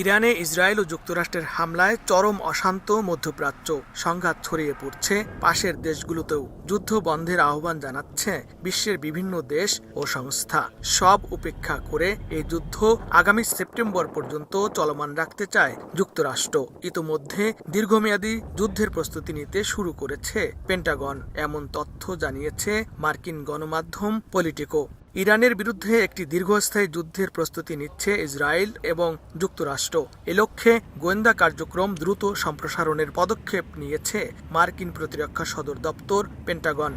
ইরানে ইসরায়েল ও যুক্তরাষ্ট্রের হামলায় চরম অশান্ত মধ্যপ্রাচ্য, সংঘাত ছড়িয়ে পড়ছে পাশের দেশগুলোতেও। যুদ্ধ বন্ধের আহ্বান জানাচ্ছে বিশ্বের বিভিন্ন দেশ ও সংস্থা। সব উপেক্ষা করে এই যুদ্ধ আগামী সেপ্টেম্বর পর্যন্ত চলমান রাখতে চায় যুক্তরাষ্ট্র। ইতোমধ্যে দীর্ঘমেয়াদী যুদ্ধের প্রস্তুতি নিতে শুরু করেছে পেন্টাগন, এমন তথ্য জানিয়েছে মার্কিন গণমাধ্যম পলিটিকো। ইরানের বিরুদ্ধে একটি দীর্ঘস্থায়ী যুদ্ধের প্রস্তুতি নিচ্ছে ইসরায়েল এবং যুক্তরাষ্ট্র। এ লক্ষ্যে গোয়েন্দা কার্যক্রম দ্রুত সম্প্রসারণের পদক্ষেপ নিয়েছে মার্কিন প্রতিরক্ষা সদর দপ্তর পেন্টাগন।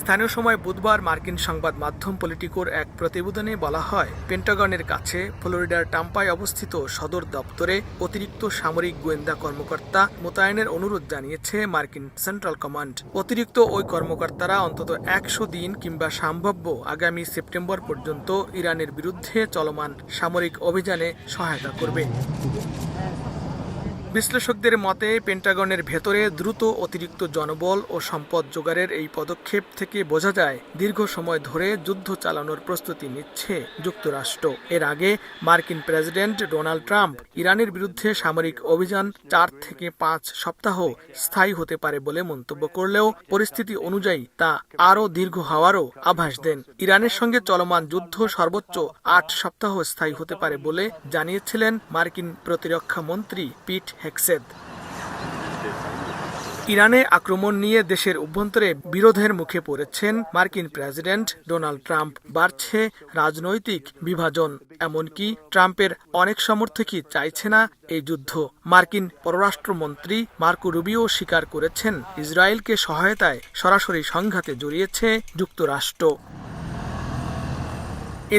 স্থানীয় সময় বুধবার মার্কিন সংবাদ মাধ্যম পলিটিকোর এক প্রতিবেদনে বলা হয়, পেন্টাগনের কাছে ফ্লোরিডার টাম্পায় অবস্থিত সদর দপ্তরে অতিরিক্ত সামরিক গোয়েন্দা কর্মকর্তা মোতায়েনের অনুরোধ জানিয়েছে মার্কিন সেন্ট্রাল কমান্ড। অতিরিক্ত ওই কর্মকর্তারা অন্তত 100 দিন কিংবা সম্ভাব্য আগামী সেপ্টেম্বর পর্যন্ত ইরানের বিরুদ্ধে চলমান সামরিক অভিযানে সহায়তা করবে। বিশ্লেষকদের মতে, পেন্টাগনের ভেতরে দ্রুত অতিরিক্ত জনবল ও সম্পদ জোগাড়ের এই পদক্ষেপ থেকে বোঝা যায় দীর্ঘ সময় ধরে যুদ্ধ চালানোর প্রস্তুতি নিচ্ছে যুক্তরাষ্ট্র। এর আগে মার্কিন প্রেসিডেন্ট ডোনাল্ড ট্রাম্প ইরানের বিরুদ্ধে সামরিক অভিযান 4 থেকে 5 সপ্তাহ স্থায়ী হতে পারে বলে মন্তব্য করলেও পরিস্থিতি অনুযায়ী তা আরও দীর্ঘ হওয়ারও আভাস দেন। ইরানের সঙ্গে চলমান যুদ্ধ সর্বোচ্চ 8 সপ্তাহ স্থায়ী হতে পারে বলে জানিয়েছিলেন মার্কিন প্রতিরক্ষা মন্ত্রী পিট হেগসেথ। ইরানে আক্রমণ নিয়ে দেশের অভ্যন্তরে বিরোধের মুখে পড়েছেন মার্কিন প্রেসিডেন্ট ডোনাল্ড ট্রাম্প। বাড়ছে রাজনৈতিক বিভাজন, এমনকি ট্রাম্পের অনেক সমর্থকই চাইছে না এই যুদ্ধ। মার্কিন পররাষ্ট্রমন্ত্রী মার্কো রুবিও স্বীকার করেছেন, ইসরায়েলকে সহায়তায় সরাসরি সংঘাতে জড়িয়েছে যুক্তরাষ্ট্র।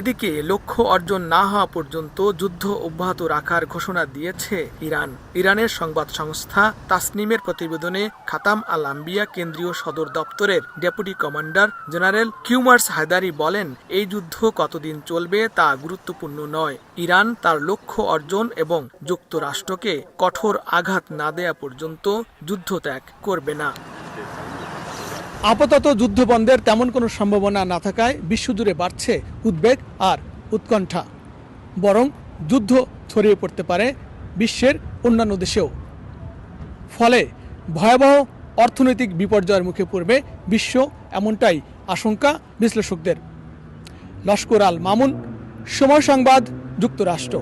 এদিকে লক্ষ্য অর্জন না হওয়া পর্যন্ত যুদ্ধ অব্যাহত রাখার ঘোষণা দিয়েছে ইরান। ইরানের সংবাদ সংস্থা তাসনিমের প্রতিবেদনে খাতাম আল আম্বিয়া কেন্দ্রীয় সদর দপ্তরের deputy commander general Kioumars Heydari বলেন, এই যুদ্ধ কতদিন চলবে তা গুরুত্বপূর্ণ নয়। ইরান তার লক্ষ্য অর্জন এবং যুক্তরাষ্ট্রকে কঠোর আঘাত না দেয়া পর্যন্ত যুদ্ধ ত্যাগ করবে না। আপাতত যুদ্ধ বন্ধের তেমন কোনো সম্ভাবনা না থাকায় বিশ্বজুড়ে বাড়ছে উদ্বেগ আর উৎকণ্ঠা। বরং যুদ্ধ ছড়িয়ে পড়তে পারে বিশ্বের অন্যান্য দেশেও। ফলে ভয়াবহ অর্থনৈতিক বিপর্যয়ের মুখে পড়বে বিশ্ব, এমনটাই আশঙ্কা বিশ্লেষকদের। লস্কর আল মামুন, সময় সংবাদ, যুক্তরাষ্ট্র।